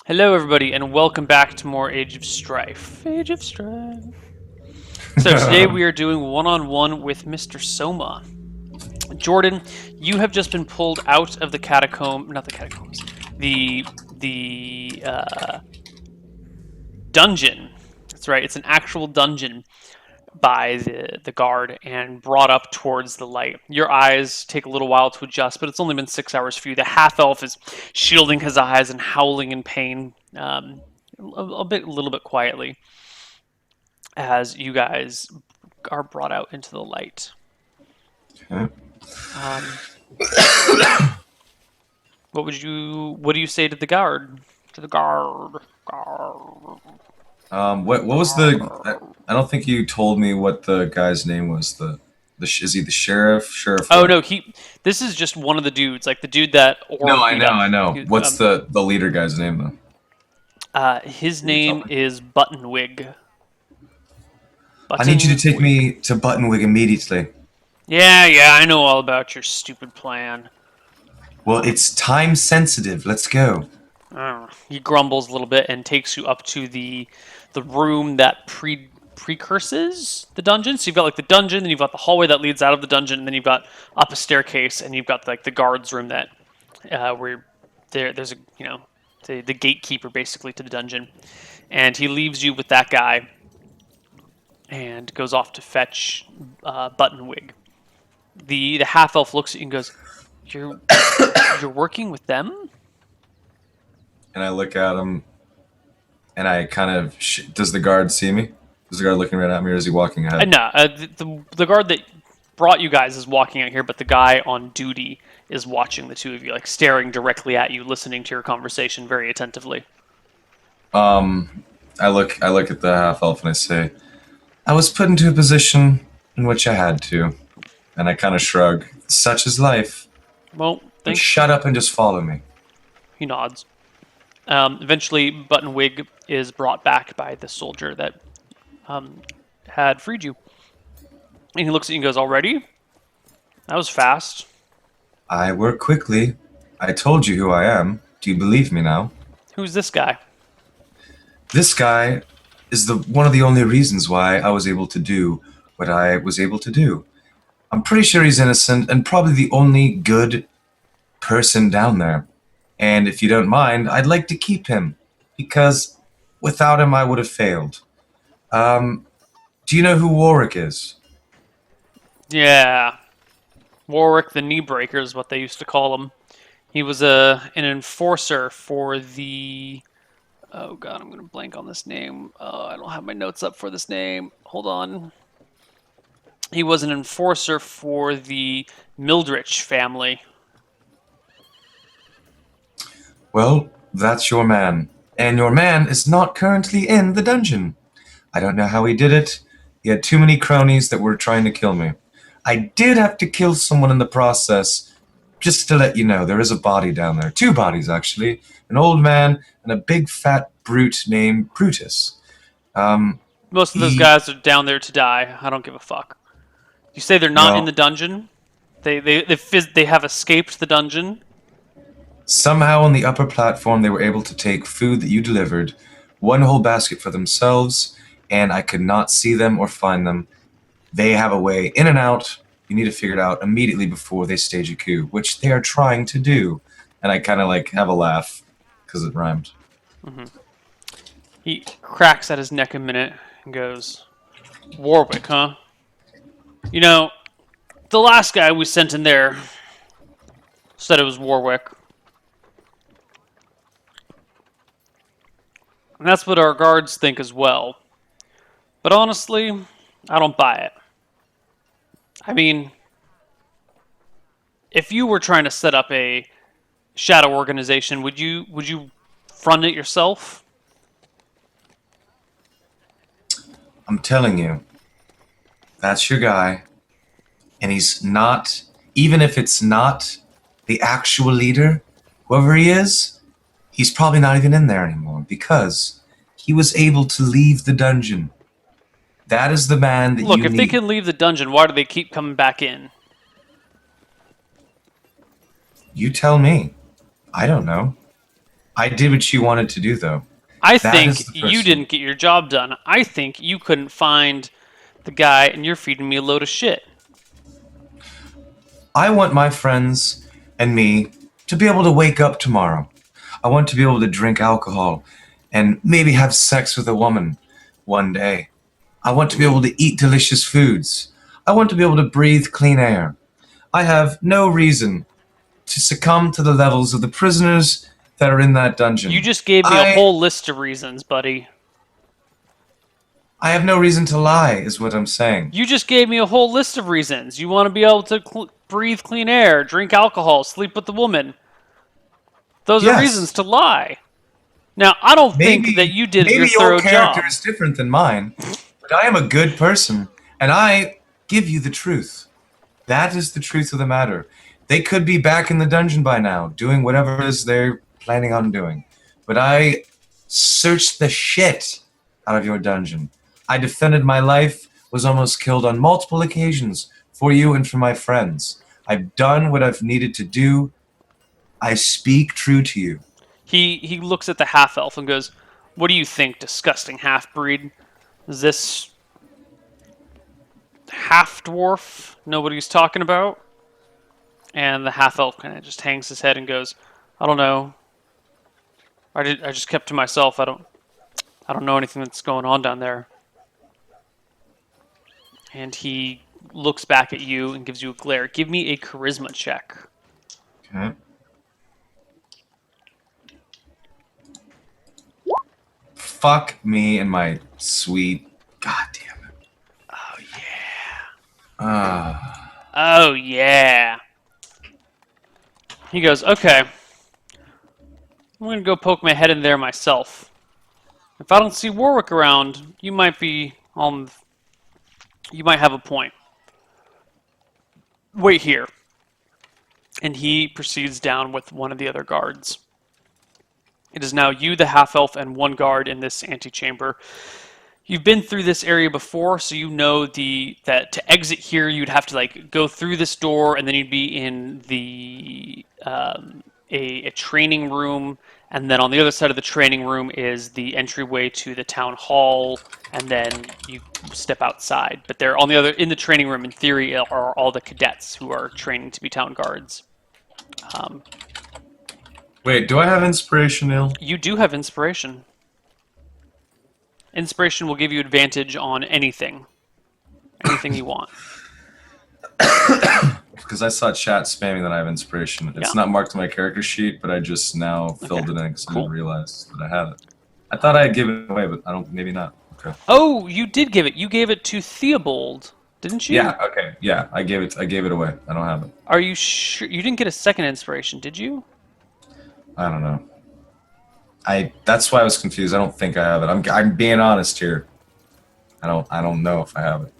Hello, everybody, and welcome back to more Age of Strife. Age of Strife. So today we are doing one-on-one with Mr. Soma. Jordan, you have just been pulled out of the not the catacombs, the dungeon. That's right, it's an actual dungeon by the guard and brought up towards the light. Your eyes take a little while to adjust, but it's only been 6 hours for you. The half-elf is shielding his eyes and howling in pain, a little bit quietly, as you guys are brought out into the light. Okay. What do you say to the guard? To the guard. What was I don't think you told me what the guy's name was. Is he the sheriff? Sheriff Oh what? no, this is just one of the dudes, like the dude that No, Orb I beat know, up. I know. What's the leader guy's name though? His Can you tell name me? is Buttonwig. I need you to take Buttonwig. me to Buttonwig immediately. Yeah, I know all about your stupid plan. Well, it's time sensitive. Let's go. He grumbles a little bit and takes you up to the room that precurses the dungeon. So you've got like the dungeon, then you've got the hallway that leads out of the dungeon, and then you've got up a staircase, and you've got like the guards room that where there's a the gatekeeper basically to the dungeon, and he leaves you with that guy and goes off to fetch Buttonwig. The half elf looks at you and goes, "You're you're working with them?" And I look at him, and I kind of does the guard see me? Is the guard looking right at me, or is he walking ahead? No, the guard that brought you guys is walking out here, but the guy on duty is watching the two of you, like staring directly at you, listening to your conversation very attentively. I look at the half elf and I say, I was put into a position in which I had to, and I kind of shrug. Such is life. Well, But thanks. shut up and just follow me. He nods. Eventually, Buttonwig is brought back by the soldier that had freed you. And he looks at you and goes, "Already? That was fast." I work quickly. I told you who I am. Do you believe me now? Who's this guy? This guy is one of the only reasons why I was able to do what I was able to do. I'm pretty sure he's innocent and probably the only good person down there. And if you don't mind, I'd like to keep him because without him I would have failed. Do you know who Warwick is? Yeah. Warwick the Kneebreaker is what they used to call him. He was an enforcer for the... Oh god, I'm going to blank on this name. I don't have my notes up for this name. Hold on. He was an enforcer for the Mildrich family. Well, that's your man. And your man is not currently in the dungeon. I don't know how he did it. He had too many cronies that were trying to kill me. I did have to kill someone in the process. Just to let you know, there is a body down there. 2 bodies, actually. An old man and a big fat brute named Brutus. Most of those He, guys are down there to die. I don't give a fuck. You say they're not in the well, dungeon? They have escaped the dungeon? somehow on the upper platform they were able to take food that you delivered, 1 whole basket for themselves, and I could not see them or find them. They have a way in and out. You need to figure it out immediately before they stage a coup, which they are trying to do. And I kind of like have a laugh because it rhymed. Mm-hmm. He cracks at his neck a minute and goes, "Warwick, huh? You know, the last guy we sent in there said it was Warwick. And that's what our guards think as well. But honestly, I don't buy it. I mean, if you were trying to set up a shadow organization, would you front it yourself?" I'm telling you, that's your guy. And he's not, even if it's not the actual leader, whoever he is, he's probably not even in there anymore because he was able to leave the dungeon. That is the man that Look, you if they need. can leave the dungeon, why do they keep coming back in? You tell me. I don't know. I did what you wanted to do, though. I That is think the you person. didn't get your job done. I think you couldn't find the guy and you're feeding me a load of shit. I want my friends and me to be able to wake up tomorrow. I want to be able to drink alcohol and maybe have sex with a woman one day. I want to be able to eat delicious foods. I want to be able to breathe clean air. I have no reason to succumb to the levels of the prisoners that are in that You dungeon. just gave me a I whole list of reasons, buddy. I have no reason to lie, is what I'm saying. You just gave me a whole list of reasons. You want to be able to breathe clean air, drink alcohol, sleep with the woman. Those are reasons Yes, to lie. Now, I don't think that maybe you did your maybe your thorough character job. is different than mine, but I am a good person, and I give you the truth. That is the truth of the matter. They could be back in the dungeon by now, doing whatever it is they're planning on doing. But I searched the shit out of your dungeon. I defended my life, was almost killed on multiple occasions for you and for my friends. I've done what I've needed to do. I speak true to you. He looks at the half elf and goes, "What do you think, disgusting half breed? Is this half dwarf know what he's talking about?" And the half elf kind of just hangs his head and goes, "I don't know. I just kept to myself. I don't know anything that's going on down there." And he looks back at you and gives you a glare. Give me a charisma check. Okay. Fuck me and my sweet. God damn it. Oh yeah. Ah. Oh yeah. He goes, "Okay. I'm gonna go poke my head in there myself. If I don't see Warwick around, you might be on. You might have a point. Wait here." And he proceeds down with one of the other guards. It is now you, the half elf, and one guard in this antechamber. You've been through this area before, so you know that to exit here, you'd have to like go through this door, and then you'd be in the a training room, and then on the other side of the training room is the entryway to the town hall, and then you step outside. But they're on the other in the training room. In theory, are all the cadets who are training to be town guards. Wait, do I have inspiration, Neil? You do have inspiration. Inspiration will give you advantage on anything you want. Because I saw chat spamming that I have inspiration. It's Yeah. not marked on my character sheet, but I just now filled Okay, it in because I cool. didn't realize that I had it. I thought I had given it away, but I don't. Maybe not. Okay. Oh, you did give it. You gave it to Theobald, didn't you? Yeah. Okay. Yeah. I gave it. I gave it away. I don't have it. Are you sure? You didn't get a second inspiration, did you? I don't know. That's why I was confused. I don't think I have it. I'm being honest here. I don't know if I have it.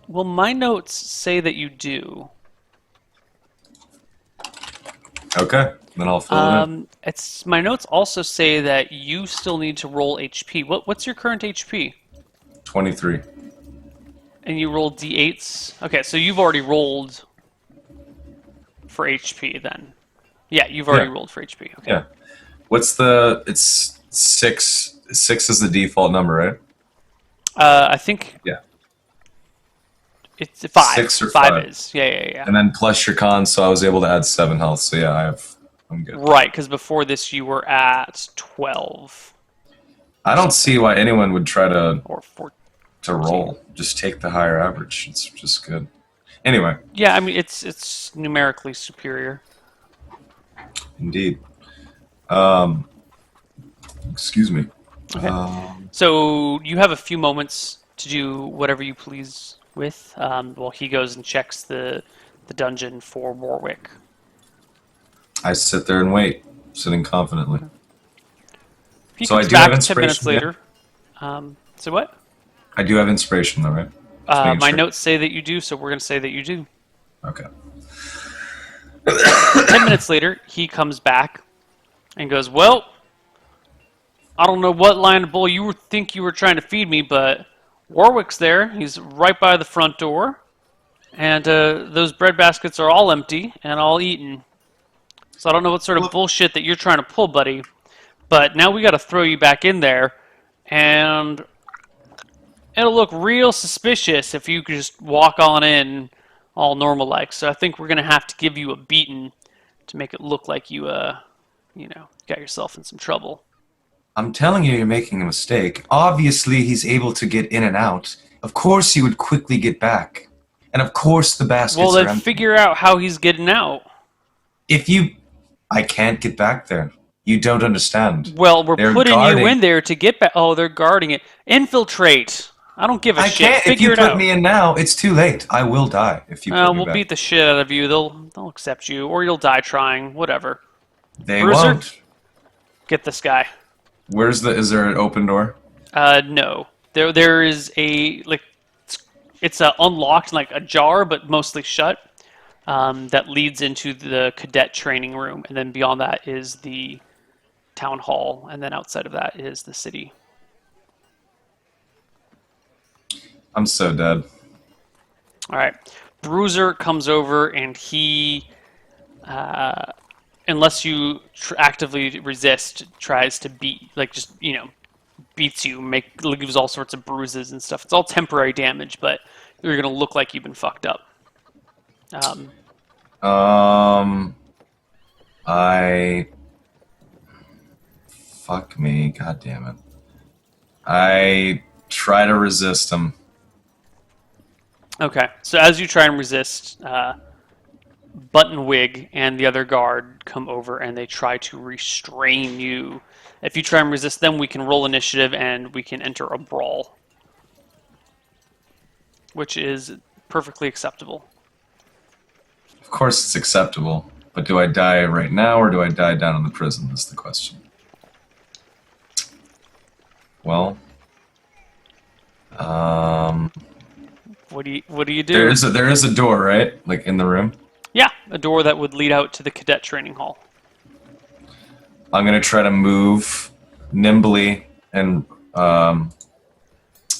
Well, my notes say that you do. Okay. Then I'll fill it in. It's my notes also say that you still need to roll HP. What's your current HP? 23. And you rolled d8s. Okay, so you've already rolled for HP then. Yeah, you've already Yeah. rolled for HP. Okay. Yeah. What's the? It's 6. 6 is the default number, right? I think Yeah. it's 5. 6 or 5 5. is. Yeah. And then plus your con, so I was able to add 7 health. So yeah, I'm good. Right, because before this you were at 12 I don't see why anyone would try to or 14. roll. Just take the higher average. It's just good. Anyway, Yeah, I mean it's numerically superior. indeed. Excuse me. Okay. So you have a few moments to do whatever you please with. While he goes and checks the dungeon for Warwick. I sit there and wait, sitting confidently. He So I comes do have back 10 minutes inspiration, later. So what? I do have inspiration, though, right? Just making My sure. notes say that you do, so we're going to say that you do. Okay. 10 minutes later, he comes back and goes, "Well, I don't know what line of bull you think you were trying to feed me, but Warwick's there. He's right by the front door. And those bread baskets are all empty and all eaten. So I don't know what sort of Well, bullshit that you're trying to pull, buddy. But now we got to throw you back in there, and it'll look real suspicious if you could just walk on in all normal like. So I think we're gonna have to give you a beating to make it look like you got yourself in some trouble. I'm telling you, you're making a mistake. Obviously, he's able to get in and out. Of course, he would quickly get back. And of course, the Well, baskets then are empty. figure out how he's getting out. If you. I can't get back there. You don't understand. Well, we're They're putting you guarding. in there to get back. Oh, they're guarding it. Infiltrate. I don't give a I shit. can't. If Figure you it put out. me in now, it's too late. I will die if you put me We'll back. beat the shit out of you. They'll accept you, or you'll die trying. Whatever. They Bruiser, won't. get this guy. Is there an open door? No. There is a like it's unlocked like a jar, but mostly shut. That leads into the cadet training room, and then beyond that is the town hall, and then outside of that is the city. I'm so dead. All right. Bruiser comes over, and he, unless you actively resist, tries to beat, like just beats you, gives all sorts of bruises and stuff. It's all temporary damage, but you're gonna look like you've been fucked up. Um, I. Fuck me. God damn it. I try to resist him. Okay, so as you try and resist, Buttonwig and the other guard come over and they try to restrain you. If you try and resist them, we can roll initiative and we can enter a brawl, which is perfectly acceptable. Of course, it's acceptable. But do I die right now or do I die down in the prison? Is the question. Well, What do you there do? is a door, right? Like in the room. Yeah, a door that would lead out to the cadet training hall. I'm gonna try to move nimbly and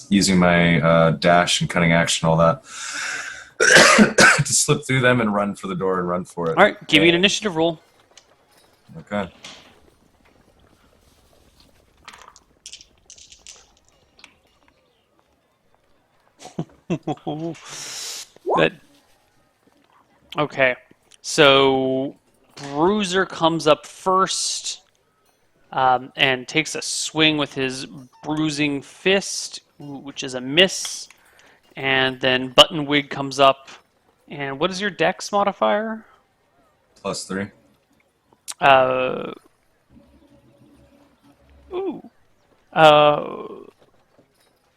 using my dash and cutting action, all that, to slip through them and run for the door and run for it. All right, give me an initiative roll. Okay. That okay. So Bruiser comes up first and takes a swing with his bruising fist, which is a miss. And then Buttonwig comes up. And what is your dex modifier? +3. Uh, ooh. Uh,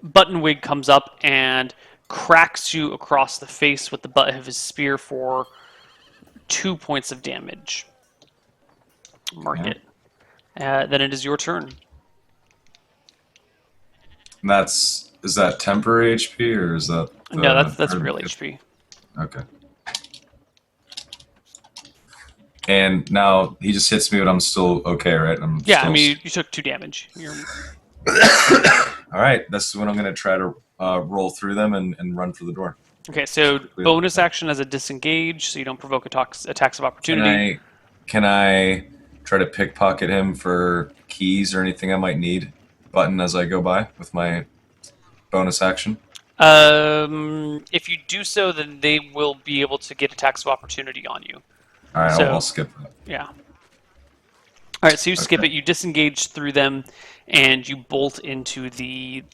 Buttonwig comes up and cracks you across the face with the butt of his spear for 2 points of damage. Mark it. Then it is your turn. Is that temporary HP or is that? No, that's real HP. Okay. And now he just hits me, but I'm still okay, right? Yeah, I mean you took 2 damage. All right, this is when I'm going to try to roll through them and run for the door. Okay, so bonus action as a disengage, so you don't provoke attacks of opportunity. Can I try to pickpocket him for keys or anything I might need? Button as I go by with my bonus action? If you do so, then they will be able to get attacks of opportunity on you. All right, So- I'll skip that. Yeah. All right, so you skip it. You disengage through them, and you bolt into the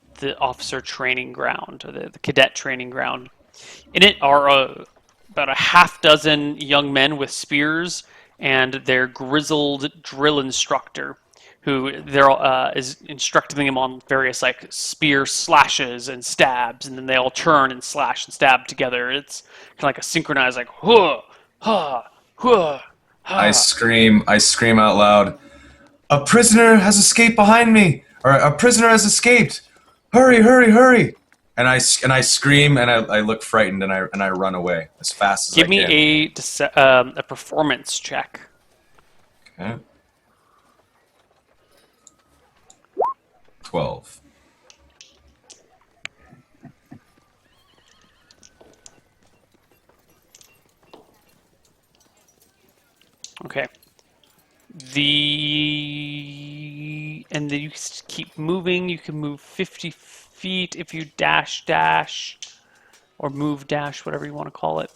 officer training ground, or the cadet training ground. In it are about a half dozen young men with spears and their grizzled drill instructor, who is instructing them on various like spear slashes and stabs, and then they all turn and slash and stab together. It's kind of like a synchronized like huh, ha, huh. I scream out loud, "A prisoner has escaped behind me! Or a prisoner has escaped! Hurry, hurry, hurry!" And I scream and I look frightened and I run away as fast as I Give can. me a performance check. Okay. 12. Okay. And then you keep moving. You can move 50 feet if you dash, or move dash, whatever you want to call it.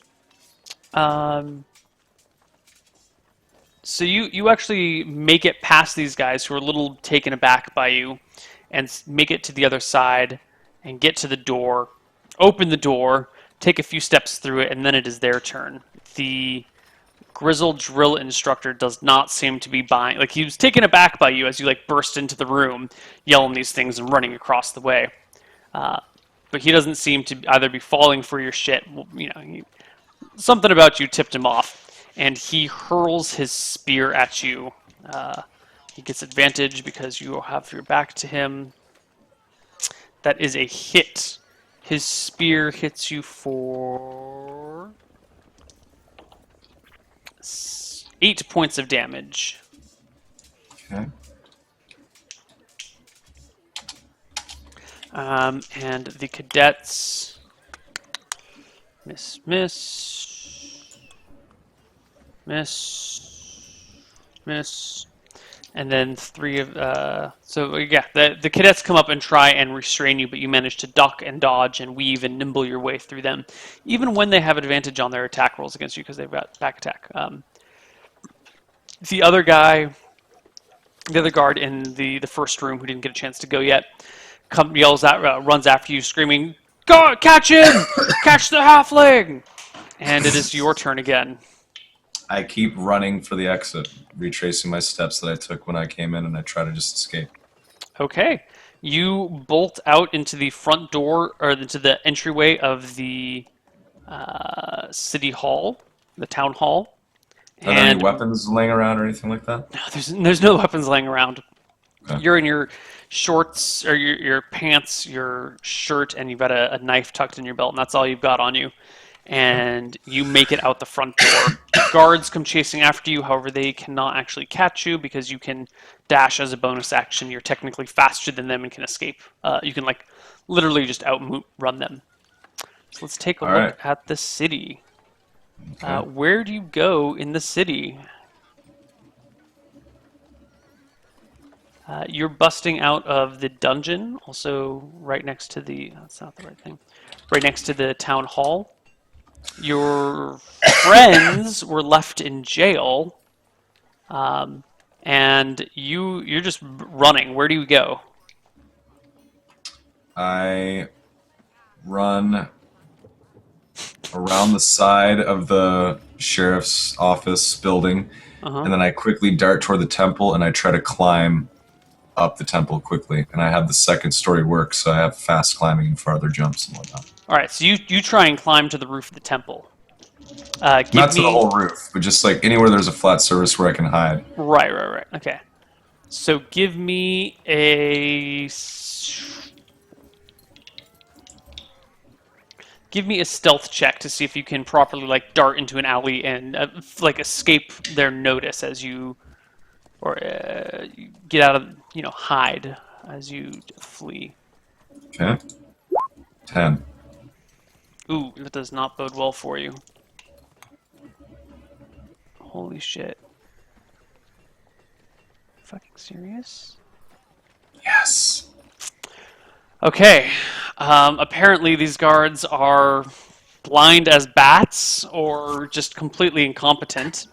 Um, so you actually make it past these guys who are a little taken aback by you, and make it to the other side, and get to the door, open the door, take a few steps through it, and then it is their turn. The grizzled drill instructor does not seem to be buying. Like, he was taken aback by you as you like burst into the room, yelling these things and running across the way. But he doesn't seem to either be falling for your shit. Something about you tipped him off, and he hurls his spear at you. He gets advantage because you have your back to him. That is a hit. His spear hits you for 8 points of damage. Okay. And the cadets miss, and then three of so yeah, the cadets come up and try and restrain you, but you manage to duck and dodge and weave and nimble your way through them, even when they have advantage on their attack rolls against you because they've got back attack. The other guy, the other guard in the first room who didn't get a chance to go yet, runs after you, screaming, "Go, catch him! Catch the halfling!" And it is your turn again. I keep running for the exit, retracing my steps that I took when I came in, and I try to just escape. Okay. You bolt out into the front door, or into the entryway of the city hall, the town hall. Are there any And weapons laying around or anything like that? no, there's no weapons laying around. Okay. You're in your shorts, or your pants, your shirt, and you've got a knife tucked in your belt, and that's all you've got on you. And you make it out the front door. Guards come chasing after you, however, they cannot actually catch you because you can dash as a bonus action. You're technically faster than them and can escape. You can, like, literally just outrun them. So let's take a All look right. at the city. Okay. Where do you go in the city? You're busting out of the dungeon, also right next to the... That's not the right thing. Right next to the town hall. Your friends were left in jail, and you're just running. Where do you go? I run around the side of the sheriff's office building, Uh-huh. and then I quickly dart toward the temple, and I try to climb up the temple quickly. And I have the second story work, so I have fast climbing and farther jumps and whatnot. All right, so you try and climb to the roof of the temple. Give Not to the me whole roof, but just like anywhere there's a flat surface where I can hide. right. Okay, so give me a stealth check to see if you can properly like dart into an alley and like escape their notice as you you get out of hide as you flee. Okay. 10. Ooh, that does not bode well for you. Holy shit. Fucking serious? Yes. Okay. Apparently these guards are blind as bats or just completely incompetent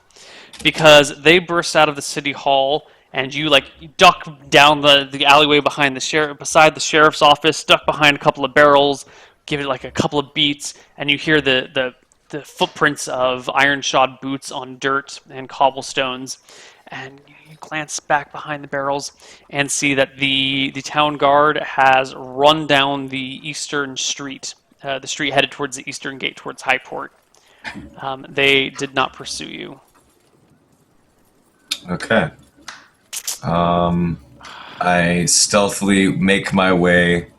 because they burst out of the city hall and you like duck down the alleyway behind beside the sheriff's office, duck behind a couple of barrels, give it like a couple of beats, and you hear the footprints of iron-shod boots on dirt and cobblestones, and you glance back behind the barrels and see that the town guard has run down the eastern street, the street headed towards the eastern gate towards Highport. They did not pursue you. Okay. I stealthily make my way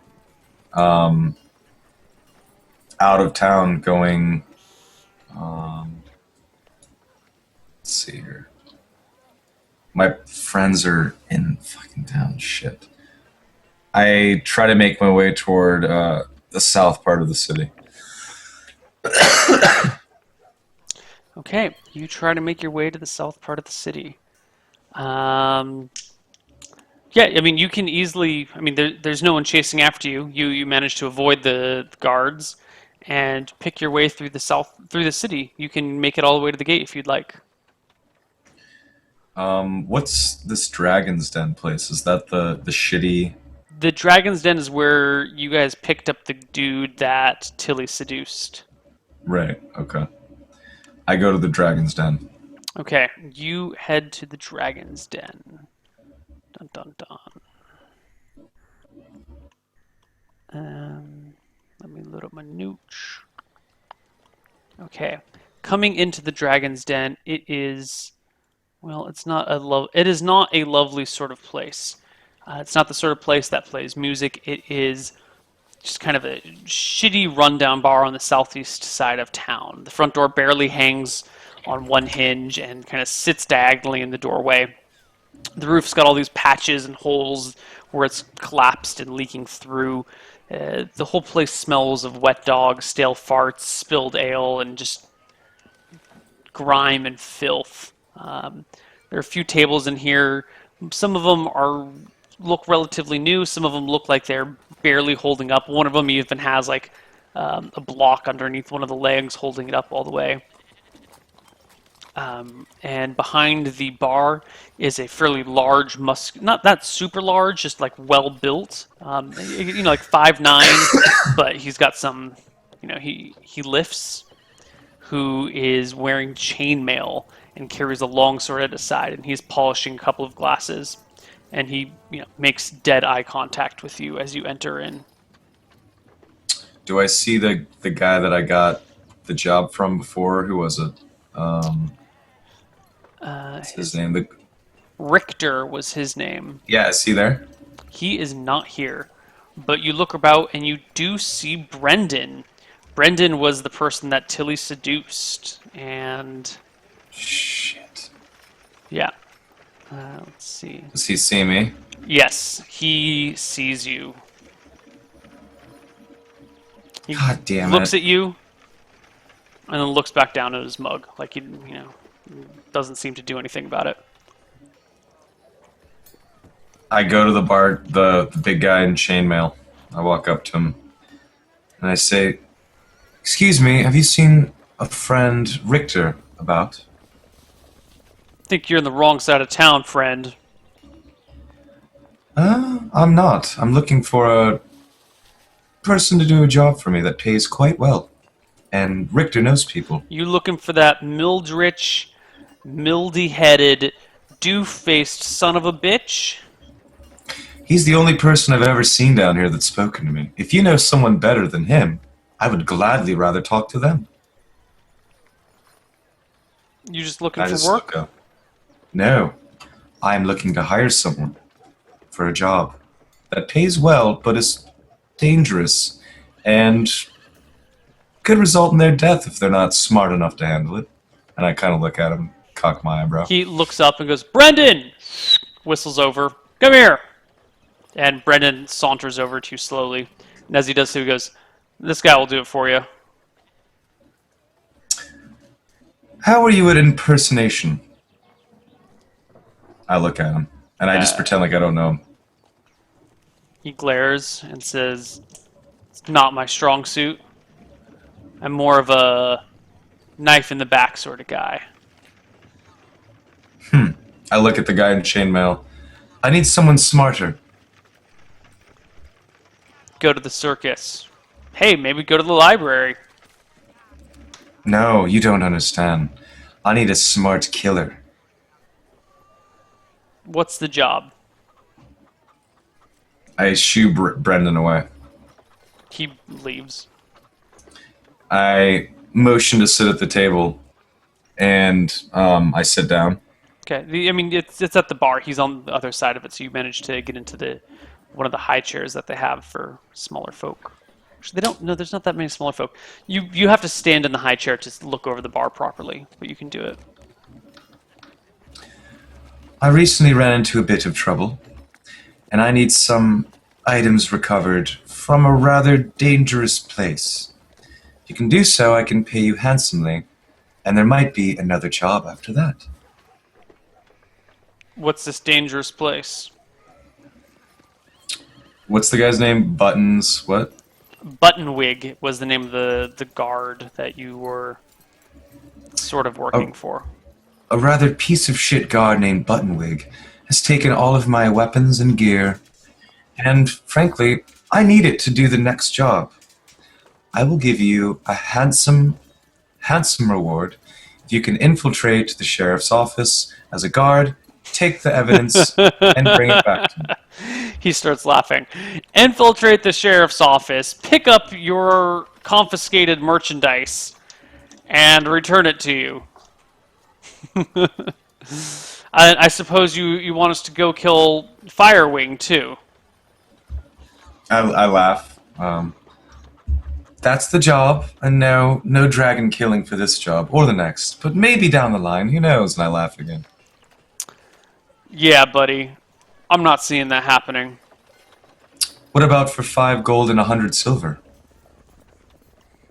out of town going... let's see here. My friends are in fucking town. Shit. I try to make my way toward the south part of the city. Okay, you try to make your way to the south part of the city. Um, yeah, I mean, you can easily. I mean, there's no one chasing after you. You manage to avoid the guards and pick your way through the south through the city. You can make it all the way to the gate if you'd like. What's this Dragon's Den place? Is that the shitty? The Dragon's Den is where you guys picked up the dude that Tilly seduced. Right. Okay. I go to the Dragon's Den. Okay, you head to the Dragon's Den. Dun dun dun. Let me load up my nooch. Okay, coming into the Dragon's Den, it is well, it is not a lovely sort of place. It's not the sort of place that plays music. It is just kind of a shitty rundown bar on the southeast side of town. The front door barely hangs on one hinge and kind of sits diagonally in the doorway. The roof's got all these patches and holes where it's collapsed and leaking through. The whole place smells of wet dogs, stale farts, spilled ale, and just grime and filth. There are a few tables in here. Some of them look relatively new. Some of them look like they're barely holding up. One of them even has like a block underneath one of the legs holding it up all the way. And behind the bar is a fairly large not that super large, just like well built. Like 5'9", but he's got some, he lifts. Who is wearing chainmail and carries a long sword at his side, and he's polishing a couple of glasses, and he makes dead eye contact with you as you enter in. Do I see the guy that I got the job from before? Who was it? What's his name? Richter was his name. Yeah, is he there? He is not here, but you look about and you do see Brendan. Brendan was the person that Tilly seduced, and shit. Yeah. Let's see. Does he see me? Yes, he sees you. He God damn looks it. at you, and then looks back down at his mug, like he, doesn't seem to do anything about it. I go to the bar, the big guy in chainmail. I walk up to him, and I say, "Excuse me, have you seen a friend Richter about?" Think you're in the wrong side of town, friend. I'm not. I'm looking for a person to do a job for me that pays quite well. And Richter knows people. You looking for that Mildrich, mildy-headed, doof-faced son of a bitch? He's the only person I've ever seen down here that's spoken to me. If you know someone better than him, I would gladly rather talk to them. You just looking for work? Look up. No, I'm looking to hire someone for a job that pays well but is dangerous and could result in their death if they're not smart enough to handle it. And I kind of look at him, cock my eyebrow. He looks up and goes, "Brendan!" Whistles over. "Come here!" And Brendan saunters over to you slowly. And as he does so, he goes, "This guy will do it for you." How are you at impersonation? I look at him, and I just pretend like I don't know him. He glares and says, "It's not my strong suit. I'm more of a knife in the back sort of guy." I look at the guy in chainmail. I need someone smarter. Go to the circus. Hey, maybe go to the library. No, you don't understand. I need a smart killer. What's the job? I shoo Brendan away. He leaves. I motion to sit at the table, and I sit down. Okay. It's at the bar. He's on the other side of it, so you managed to get into one of the high chairs that they have for smaller folk. Actually, they don't. No, there's not that many smaller folk. You have to stand in the high chair to look over the bar properly, but you can do it. I recently ran into a bit of trouble, and I need some items recovered from a rather dangerous place. If you can do so, I can pay you handsomely, and there might be another job after that. What's this dangerous place? What's the guy's name? Buttons. What? Buttonwig was the name of the guard that you were sort of working for. A rather piece of shit guard named Buttonwig has taken all of my weapons and gear, and frankly, I need it to do the next job. I will give you a handsome reward if you can infiltrate the sheriff's office as a guard, take the evidence, and bring it back to me. He starts laughing. Infiltrate the sheriff's office, pick up your confiscated merchandise, and return it to you. I suppose you want us to go kill Firewing, too. I laugh. That's the job, and no dragon killing for this job, or the next. But maybe down the line, who knows, and I laugh again. Yeah, buddy. I'm not seeing that happening. What about for 5 gold and 100 silver?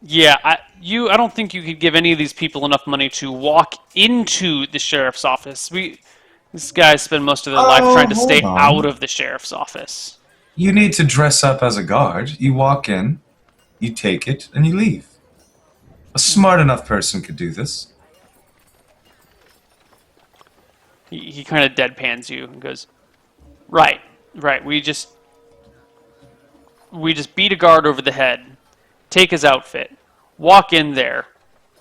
Yeah, I don't think you could give any of these people enough money to walk into the sheriff's office. These guys spend most of their life trying to stay out of the sheriff's office. You need to dress up as a guard. You walk in, you take it, and you leave. A smart enough person could do this. He kind of deadpans you and goes, Right. We just beat a guard over the head, take his outfit, walk in there,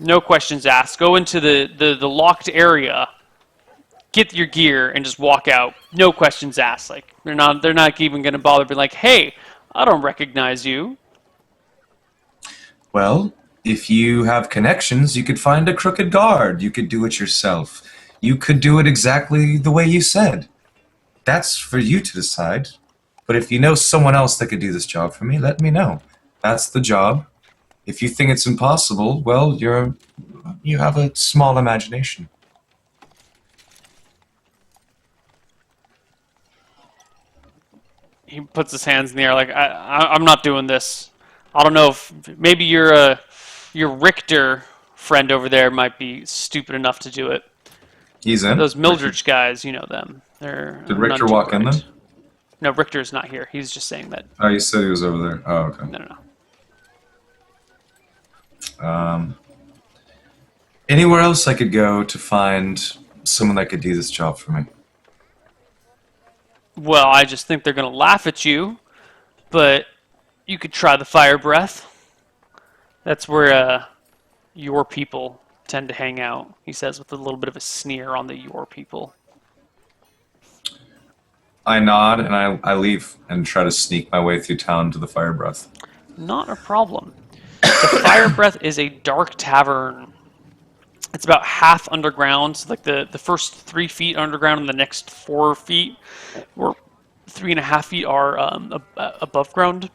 no questions asked, go into the locked area, get your gear, and just walk out, no questions asked. Like they're not even going to bother being like, hey, I don't recognize you. Well, if you have connections, you could find a crooked guard. You could do it yourself. You could do it exactly the way you said. That's for you to decide. But if you know someone else that could do this job for me, let me know. That's the job. If you think it's impossible, well, you have a small imagination. He puts his hands in the air like, I'm not doing this. I don't know if maybe your Richter friend over there might be stupid enough to do it. He's in? Those Mildredge guys, you know them. Did Richter walk in then? No, Richter's not here. He's just saying that. Oh, you said he was over there. Oh, okay. No. Anywhere else I could go to find someone that could do this job for me? Well, I just think they're going to laugh at you, but you could try the fire breath. That's where your people tend to hang out, he says with a little bit of a sneer on the your people. I nod and I leave and try to sneak my way through town to the fire breath. Not a problem. The fire breath is a dark tavern. It's about half underground, so like the first 3 feet underground and the next 4 feet, or 3.5 feet are above ground.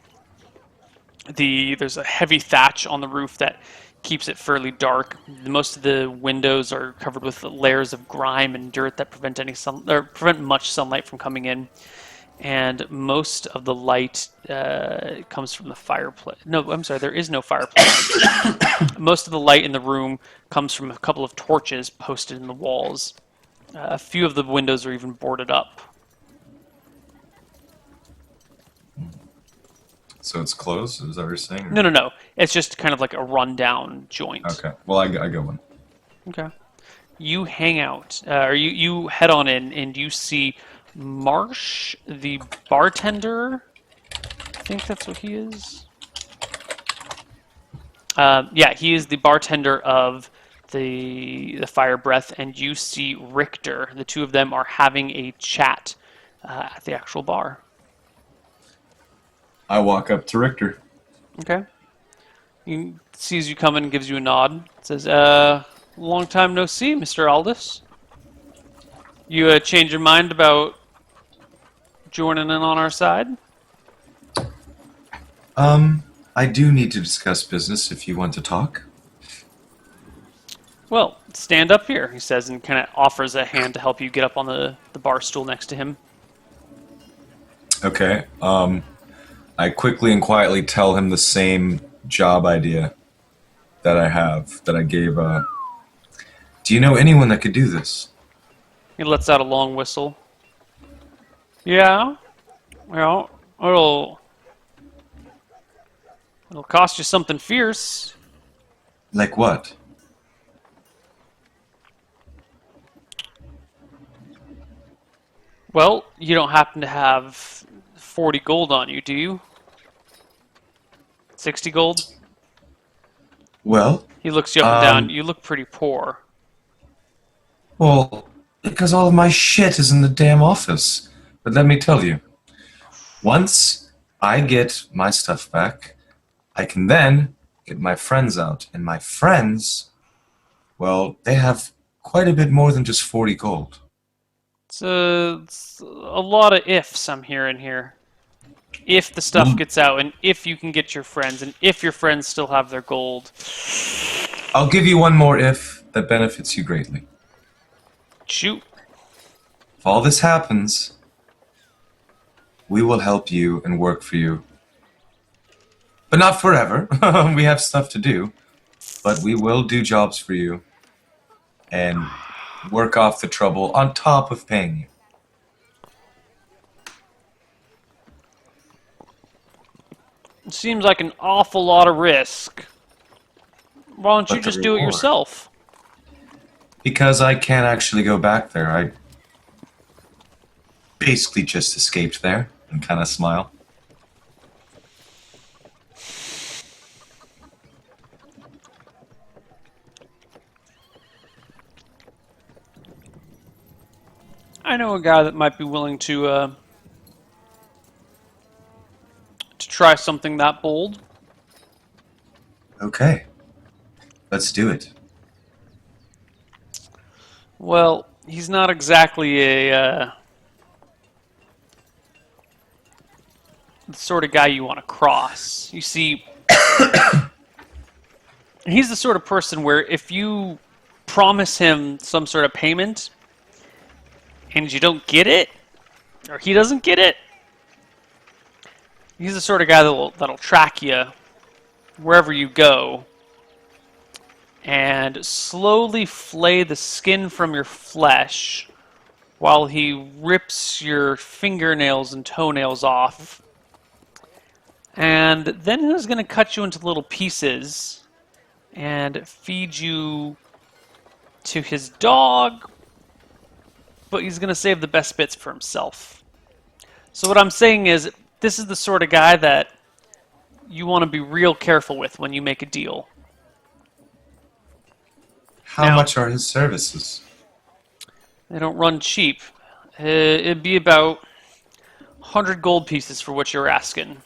There's a heavy thatch on the roof that keeps it fairly dark. Most of the windows are covered with layers of grime and dirt that prevent much sunlight from coming in. And most of the light comes from the fireplace. No, I'm sorry, there is no fireplace. Most of the light in the room comes from a couple of torches posted in the walls. A few of the windows are even boarded up. So it's closed? Is that what you're saying? Or? No. It's just kind of like a rundown joint. Okay. Well, I go one. Okay. You hang out, or you head on in, and you see Marsh, the bartender. I think that's what he is. Yeah, he is the bartender of the Fire Breath, and you see Richter. The two of them are having a chat at the actual bar. I walk up to Richter. Okay. He sees you coming and gives you a nod. Says, long time no see, Mr. Aldous. You change your mind about joining in on our side? I do need to discuss business if you want to talk. Well, stand up here, he says, and kind of offers a hand to help you get up on the bar stool next to him. Okay. I quickly and quietly tell him the same job idea that I have, that I gave Do you know anyone that could do this? He lets out a long whistle. Yeah, well, it'll cost you something fierce. Like what? Well, you don't happen to have 40 gold on you, do you? 60 gold? Well, He looks you up and down. um, You look pretty poor. well, because all of my shit is in the damn office. But let me tell you, once I get my stuff back, I can then get my friends out. And my friends, well, they have quite a bit more than just 40 gold. It's a lot of ifs I'm hearing here. If the stuff Well, gets out, and if you can get your friends, and if your friends still have their gold. I'll give you one more if that benefits you greatly. Shoot. If all this happens, we will help you and work for you. But not forever. We have stuff to do. But we will do jobs for you and work off the trouble on top of paying you. It seems like an awful lot of risk. Why don't you But the just do it reward. yourself? Because I can't actually go back there. I basically just escaped there and kind of smile. I know a guy that might be willing to try something that bold. Okay, let's do it. Well, he's not exactly the sort of guy you want to cross. You see, he's the sort of person where if you promise him some sort of payment and you don't get it, or he doesn't get it, he's the sort of guy that'll track you wherever you go and slowly flay the skin from your flesh while he rips your fingernails and toenails off. And then he's going to cut you into little pieces and feed you to his dog, but he's going to save the best bits for himself. So what I'm saying is, this is the sort of guy that you want to be real careful with when you make a deal. How Now, much are his services? they don't run cheap. It'd be about 100 gold pieces for what you're asking.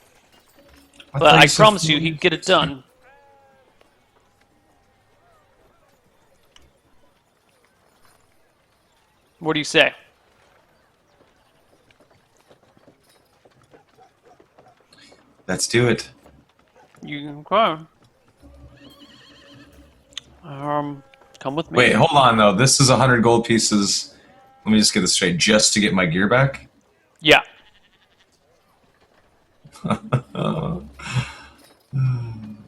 But thought I said promise you, 40. he'd get it done. What do you say? Let's do it. You okay? Come with me. Wait, hold on though. This is 100 gold pieces. Let me just get this straight. Just to get my gear back? Yeah.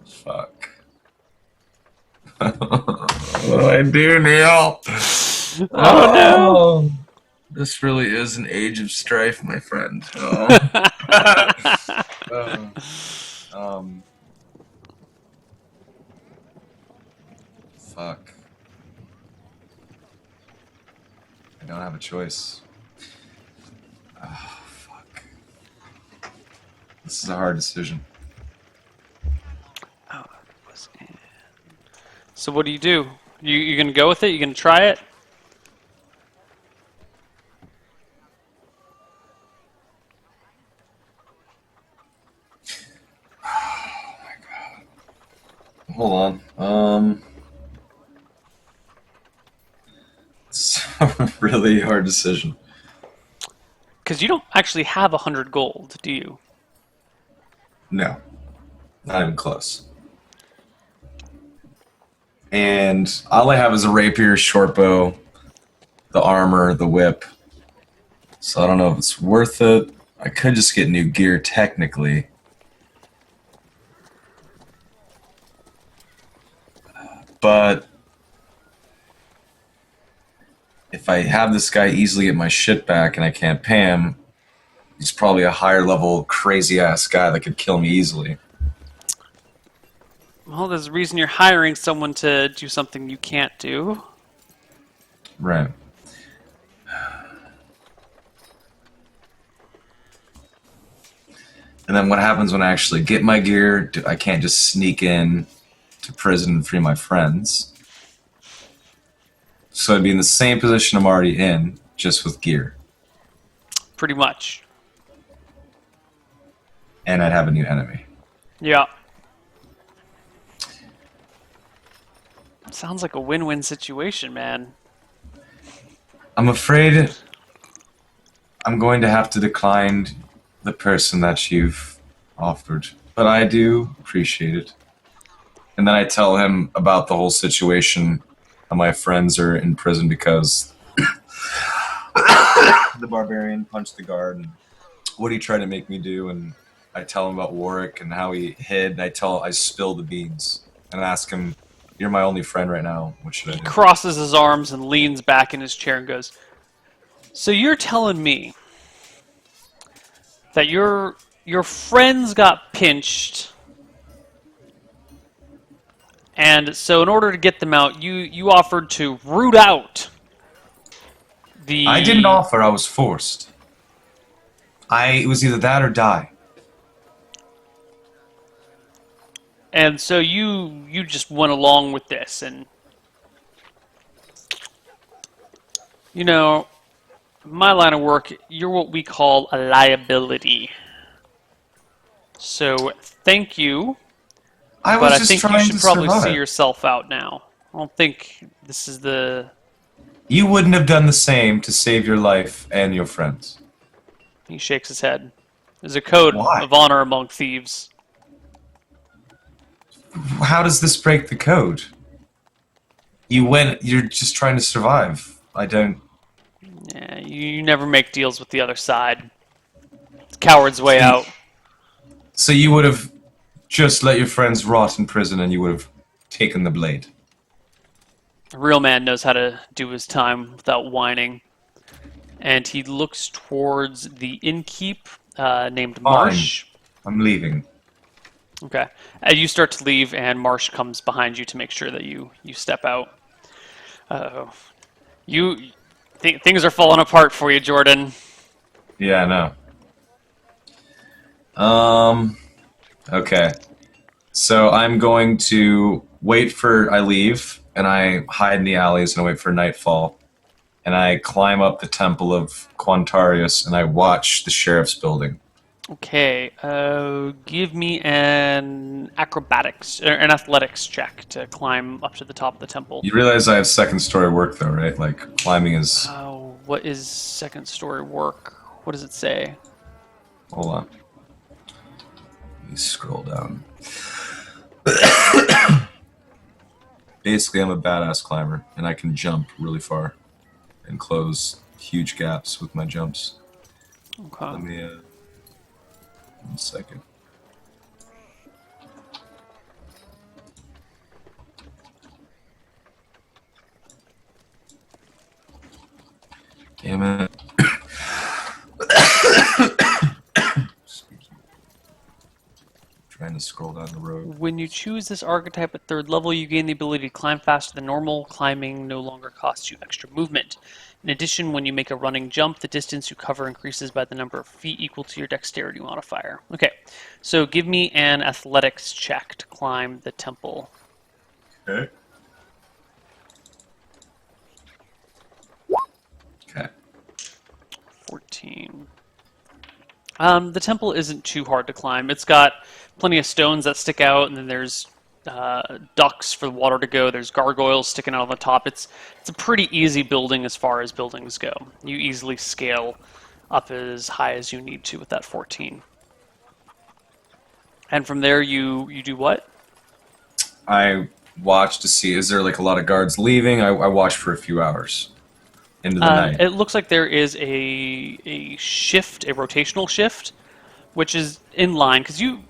Fuck. What do I do, Neil? Oh no! This really is an age of strife, my friend. Fuck. I don't have a choice. Oh, fuck. This is a hard decision. So what do? You gonna go with it? You gonna try it? Hold on. It's a really hard decision. Because you don't actually have 100 gold, do you? No. Not even close. And all I have is a rapier, short bow, the armor, the whip. So I don't know if it's worth it. I could just get new gear technically. But if I have this guy easily get my shit back and I can't pay him, he's probably a higher level, crazy ass guy that could kill me easily. Well, there's a reason you're hiring someone to do something you can't do. Right. And then what happens when I actually get my gear? I can't just sneak in to prison and free my friends. So I'd be in the same position I'm already in, just with gear. Pretty much. And I'd have a new enemy. Yeah. Sounds like a win-win situation, man. I'm afraid I'm going to have to decline the person that you've offered. But I do appreciate it. And then I tell him about the whole situation. How my friends are in prison because the barbarian punched the guard and what he tried to make me do. And I tell him about Warwick and how he hid. And I spill the beans and ask him, "You're my only friend right now. What should I He do?" crosses his arms and leans back in his chair and goes, "So you're telling me that your friends got pinched, and so in order to get them out, you offered to root out the..." I didn't offer. I was forced. It was either that or die. And so you just went along with this, and you know, my line of work, you're what we call a liability. So thank you, I but was I just think you trying should to probably see survive. yourself out now. I don't think this is the... You wouldn't have done the same to save your life and your friends. He shakes his head. There's a code Why? of honor among thieves. How does this break the code? You're just trying to survive. I don't. Yeah, you never make deals with the other side. It's coward's way See, out. so you would have just let your friends rot in prison and you would have taken the blade. A real man knows how to do his time without whining. And he looks towards the innkeep named Marsh. I'm leaving. Okay. You start to leave, and Marsh comes behind you to make sure that you step out. Uh-oh. Things are falling apart for you, Jordan. Yeah, I know. Okay. So I'm going to I leave, and I hide in the alleys, and I wait for nightfall. And I climb up the temple of Quantarius, and I watch the sheriff's building. Okay. Give me an athletics check to climb up to the top of the temple. You realize I have second story work, though, right? Like, climbing is... What is second story work? What does it say? Hold on. Let me scroll down. Basically, I'm a badass climber, and I can jump really far and close huge gaps with my jumps. Okay. Let me, 1 second. Damn it. Excuse me. Trying to scroll down the road. When you choose this archetype at 3rd level, you gain the ability to climb faster than normal. Climbing no longer costs you extra movement. In addition, when you make a running jump, the distance you cover increases by the number of feet equal to your dexterity modifier. Okay, so give me an athletics check to climb the temple. Okay. Okay. 14. The temple isn't too hard to climb. It's got plenty of stones that stick out, and then there's ducts for the water to go. There's gargoyles sticking out on the top. It's a pretty easy building as far as buildings go. You easily scale up as high as you need to with that 14. And from there, you do what? I watch to see, is there like a lot of guards leaving? I watch for a few hours into the night. It looks like there is a shift, a rotational shift, which is in line, because you've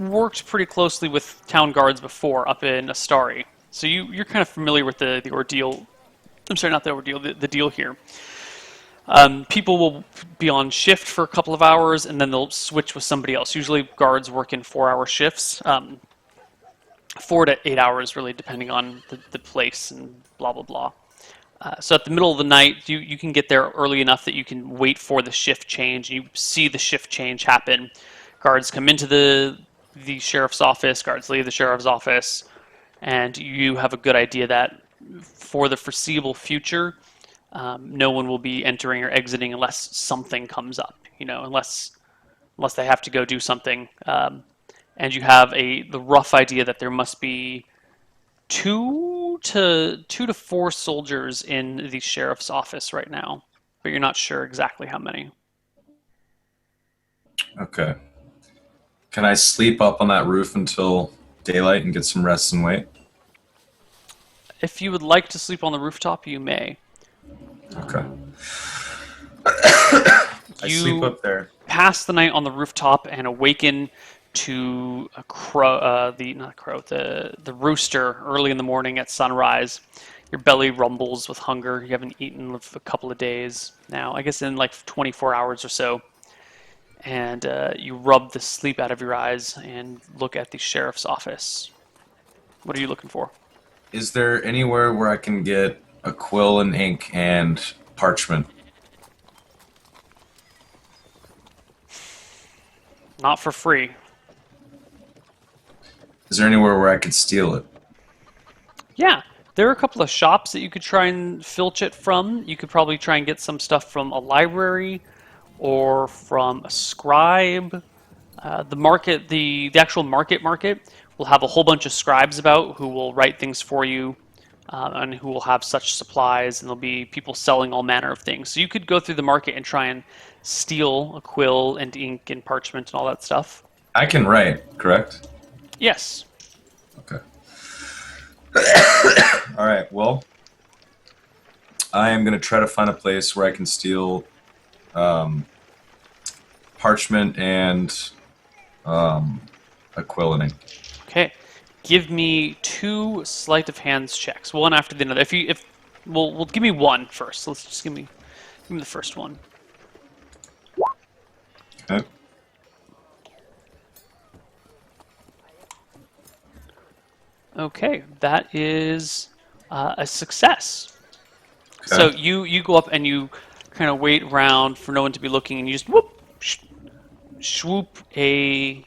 worked pretty closely with town guards before up in Astari. So you're kind of familiar with the ordeal I'm sorry, not the ordeal. The deal here. People will be on shift for a couple of hours, and then they'll switch with somebody else. Usually, guards work in 4-hour shifts, 4 to 8 hours, really, depending on the place and blah blah blah. So at the middle of the night, you can get there early enough that you can wait for the shift change. You see the shift change happen. Guards come into the sheriff's office. Guards leave the sheriff's office, and you have a good idea that for the foreseeable future, no one will be entering or exiting unless something comes up. Unless they have to go do something. And you have the rough idea that there must be two to four soldiers in the sheriff's office right now, but you're not sure exactly how many. Okay. Can I sleep up on that roof until daylight and get some rest and wait? If you would like to sleep on the rooftop, you may. Okay. I sleep up there. Pass the night on the rooftop and awaken to a crow, the rooster early in the morning at sunrise. Your belly rumbles with hunger. You haven't eaten for a couple of days now, I guess in like 24 hours or so. And you rub the sleep out of your eyes and look at the sheriff's office. What are you looking for? Is there anywhere where I can get a quill and ink and parchment? Not for free. Is there anywhere where I could steal it? Yeah, there are a couple of shops that you could try and filch it from. You could probably try and get some stuff from a library or from a scribe. The market, the actual market will have a whole bunch of scribes about who will write things for you and who will have such supplies, and there'll be people selling all manner of things. So you could go through the market and try and steal a quill and ink and parchment and all that stuff. I can write, correct? Yes. Okay. All right, well, I am going to try to find a place where I can steal parchment and a quill and ink. Okay. Give me 2 sleight of hands checks, one after the other. Well, give me one first. Let's just give me the first one. Okay. Okay, that is a success. Okay. So you go up and you kind of wait around for no one to be looking, and you just swoop a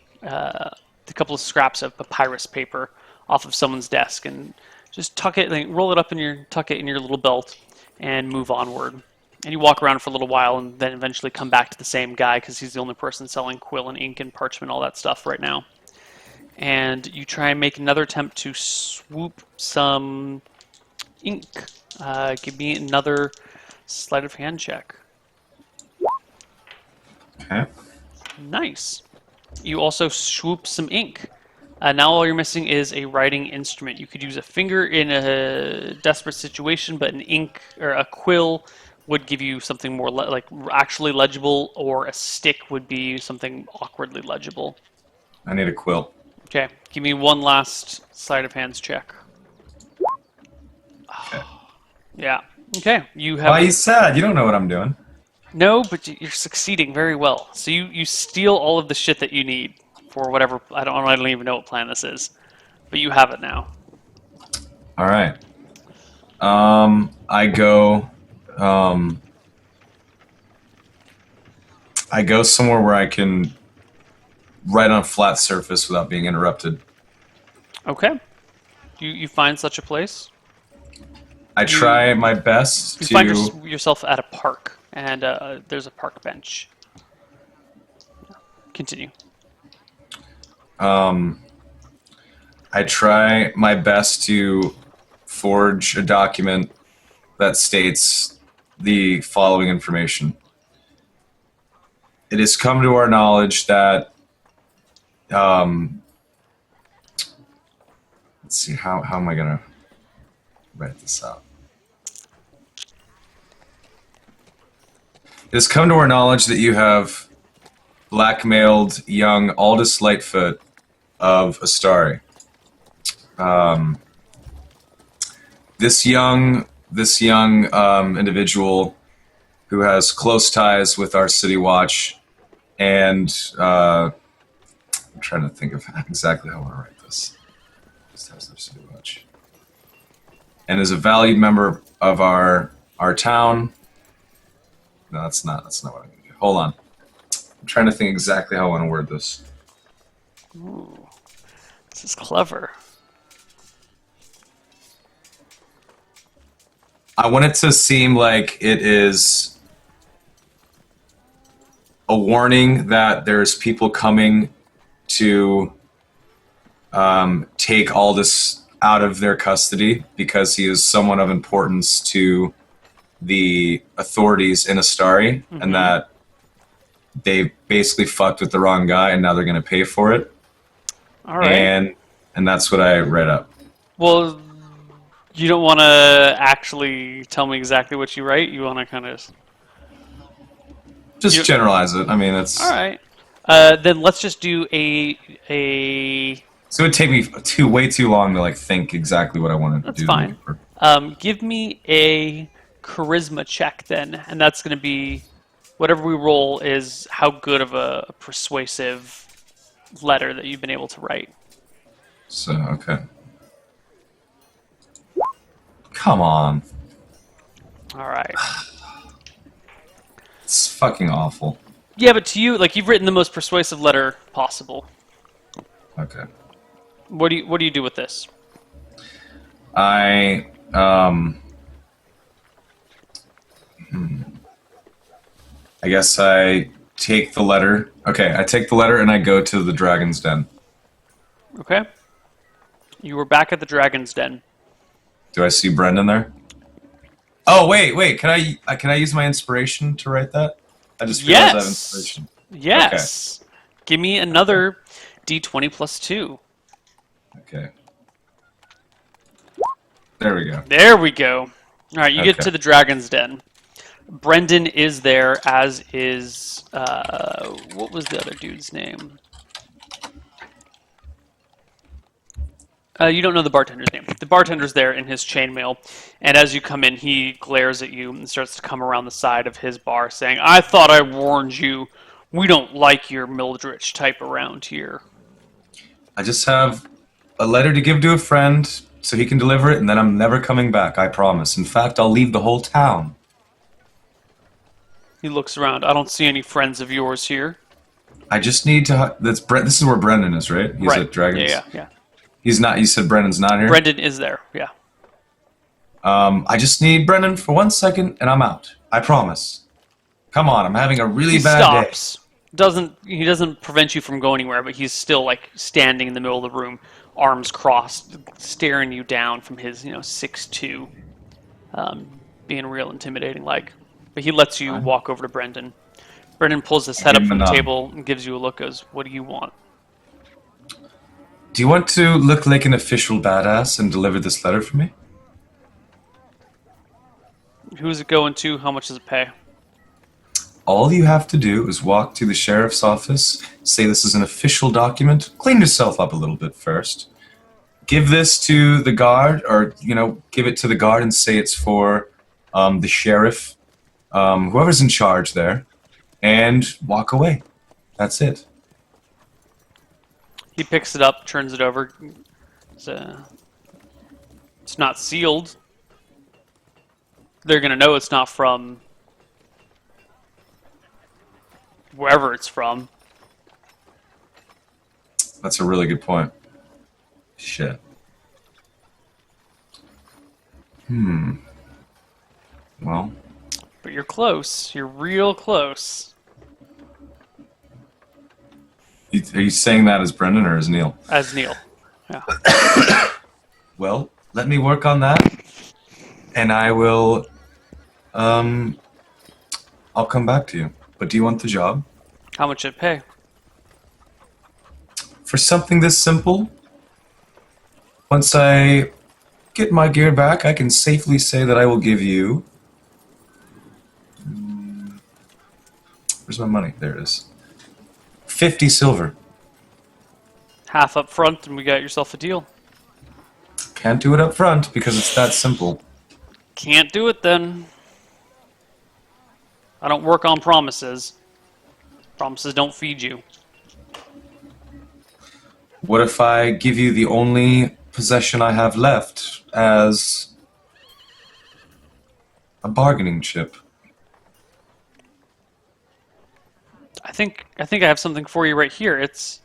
couple of scraps of papyrus paper off of someone's desk and just tuck it, like, roll it up tuck it in your little belt, and move onward. And you walk around for a little while, and then eventually come back to the same guy because he's the only person selling quill and ink and parchment, all that stuff right now. And you try and make another attempt to swoop some ink. Give me another sleight of hand check. Okay. Nice. You also swoop some ink. Now all you're missing is a writing instrument. You could use a finger in a desperate situation, but an ink or a quill would give you something more like actually legible, or a stick would be something awkwardly legible. I need a quill. Okay, give me one last sleight of hands check. Okay. Yeah. Okay, you have. Why are you sad? You don't know what I'm doing. No, but you're succeeding very well. So you steal all of the shit that you need for whatever. I don't even know what plan this is, but you have it now. All right. I go. I go somewhere where I can write on a flat surface without being interrupted. Okay. You find such a place? I try my best You to. find yourself at a park, and there's a park bench. Continue. I try my best to forge a document that states the following information. It has come to our knowledge that let's see, how am I gonna write this out? It has come to our knowledge that you have blackmailed young Aldous Lightfoot of Astari. This young this young individual who has close ties with our city watch, and I'm trying to think of exactly how I want to write this. Close ties with our city watch, and is a valued member of our town. No, that's not what I'm going to do. Hold on. I'm trying to think exactly how I want to word this. Ooh, this is clever. I want it to seem like it is a warning that there's people coming to take Aldous out of their custody because he is someone of importance to the authorities in Astari, and that they basically fucked with the wrong guy, and now they're going to pay for it. All right. And that's what I read up. Well, you don't want to actually tell me exactly what you write. You want to kind of. Just generalize it. I mean, it's. All right. Then let's just do a. So it would take me way too long to like think exactly what I wanted to That's do. fine. Give me a charisma check then, and that's going to be whatever we roll is how good of a persuasive letter that you've been able to write. So okay. Come on. All right. It's fucking awful. Yeah, but to you, like you've written the most persuasive letter possible. Okay. What do you do with this? I I guess I take the letter. Okay, I take the letter and I go to the dragon's den. Okay. You were back at the Dragon's Den. Do I see Brendan there? Oh wait. Can I use my inspiration to write that? I just realized I have inspiration. Yes. Okay. Give me another D20 plus 2. Okay. There we go. There we go. All right, you get to the Dragon's Den. Brendan is there, as is what was the other dude's name? You don't know the bartender's name. The bartender's there in his chainmail, and as you come in, he glares at you and starts to come around the side of his bar, saying, "I thought I warned you. We don't like your Mildrich type around here." I just have a letter to give to a friend so he can deliver it, and then I'm never coming back, I promise. In fact, I'll leave the whole town. He looks around. I don't see any friends of yours here. I just need to... This is where Brendan is, right? He's right. at Dragons. Yeah. He's not... You said Brendan's not here? Brendan is there, yeah. I just need Brendan for 1 second, and I'm out. I promise. Come on, I'm having a really bad day. He doesn't prevent you from going anywhere, but he's still like standing in the middle of the room, arms crossed, staring you down from his 6'2", being real intimidating like. But he lets you walk over to Brendan. Brendan pulls his head up from the table and gives you a look. Goes, "What do you want?" Do you want to look like an official badass and deliver this letter for me? Who's it going to? How much does it pay? All you have to do is walk to the sheriff's office, say this is an official document, clean yourself up a little bit first, give this to the guard, or, give it to the guard and say it's for the sheriff, whoever's in charge there, and walk away. That's it. He picks it up, turns it over. It's not sealed. They're going to know it's not from wherever it's from. That's a really good point. Shit. Well. But you're close. You're real close. Are you saying that as Brendan or as Neil? As Neil. Yeah. Well, let me work on that, and I will. I'll come back to you. But do you want the job? How much it pay? For something this simple, once I get my gear back, I can safely say that I will give you... Where's my money? There it is. 50 silver. Half up front and we got yourself a deal. Can't do it up front because it's that simple. Can't do it then. I don't work on promises. Promises don't feed you. What if I give you the only possession I have left as a bargaining chip? I think I have something for you right here. It's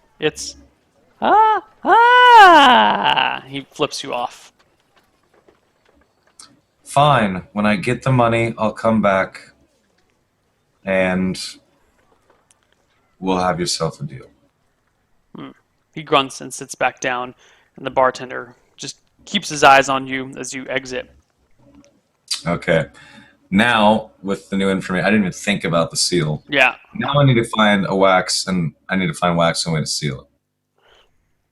ah. He flips you off. Fine. When I get the money, I'll come back and we'll have yourself a deal. He grunts and sits back down, and the bartender just keeps his eyes on you as you exit. Okay. Now, with the new information, I didn't even think about the seal. Yeah. Now I need to find a wax, and I need to find wax and a way to seal it.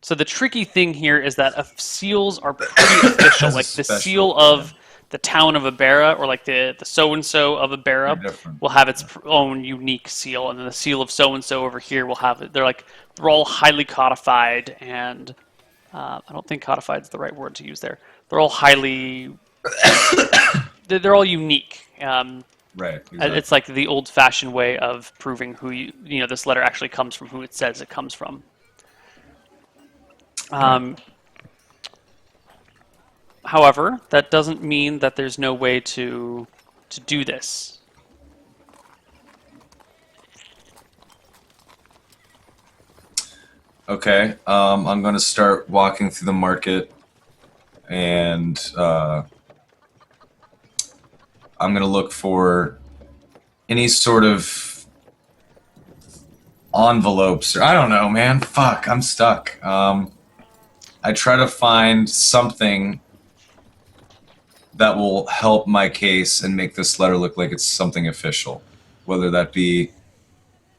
So the tricky thing here is that seals are pretty official. That's Like the special, seal of the town of Abera, or like the so-and-so of They're Abera, different. will have its own unique seal, and then the seal of so-and-so over here will have it. They're all highly codified, and I don't think codified is the right word to use there. They're all highly, they're all unique. Right. Exactly. It's like the old-fashioned way of proving who this letter actually comes from, who it says it comes from. However, that doesn't mean that there's no way to do this. Okay. I'm going to start walking through the market, and I'm going to look for any sort of envelopes. Or I don't know, man. Fuck, I'm stuck. I try to find something that will help my case and make this letter look like it's something official. Whether that be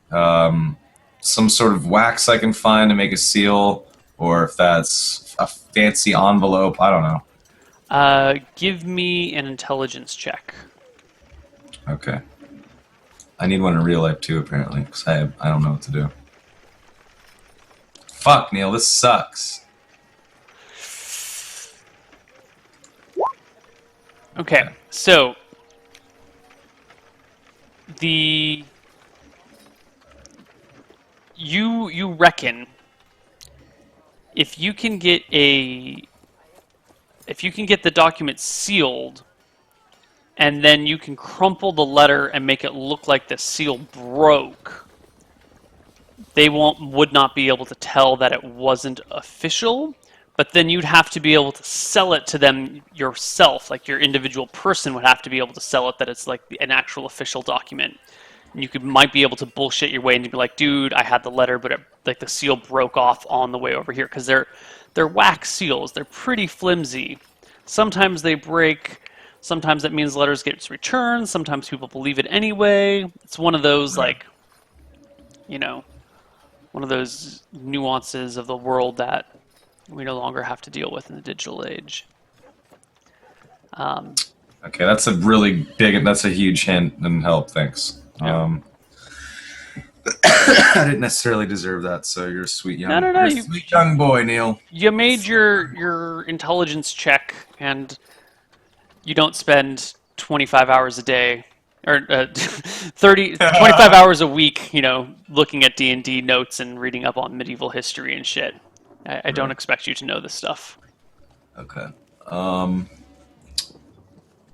some sort of wax I can find to make a seal, or if that's a fancy envelope. I don't know. Give me an intelligence check. Okay. I need one in real life too, apparently, because I don't know what to do. Fuck, Neil, this sucks. Okay, so the you reckon if you can get the document sealed, and then you can crumple the letter and make it look like the seal broke, they would not be able to tell that it wasn't official. But then you'd have to be able to sell it to them yourself, like your individual person would have to be able to sell it that it's like an actual official document. And you might be able to bullshit your way and be like, dude, I had the letter, but the seal broke off on the way over here, because they're wax seals. They're pretty flimsy. Sometimes they break. Sometimes that means letters get returned. Sometimes people believe it anyway. It's one of those one of those nuances of the world that we no longer have to deal with in the digital age. Okay, that's a huge hint and help, thanks. Yeah. I didn't necessarily deserve that, so you're a sweet young, No. you're a sweet young boy, Neil. You made your intelligence check, and you don't spend 25 hours a day, or 25 hours a week, looking at D&D notes and reading up on medieval history and shit. I don't expect you to know this stuff. Okay. All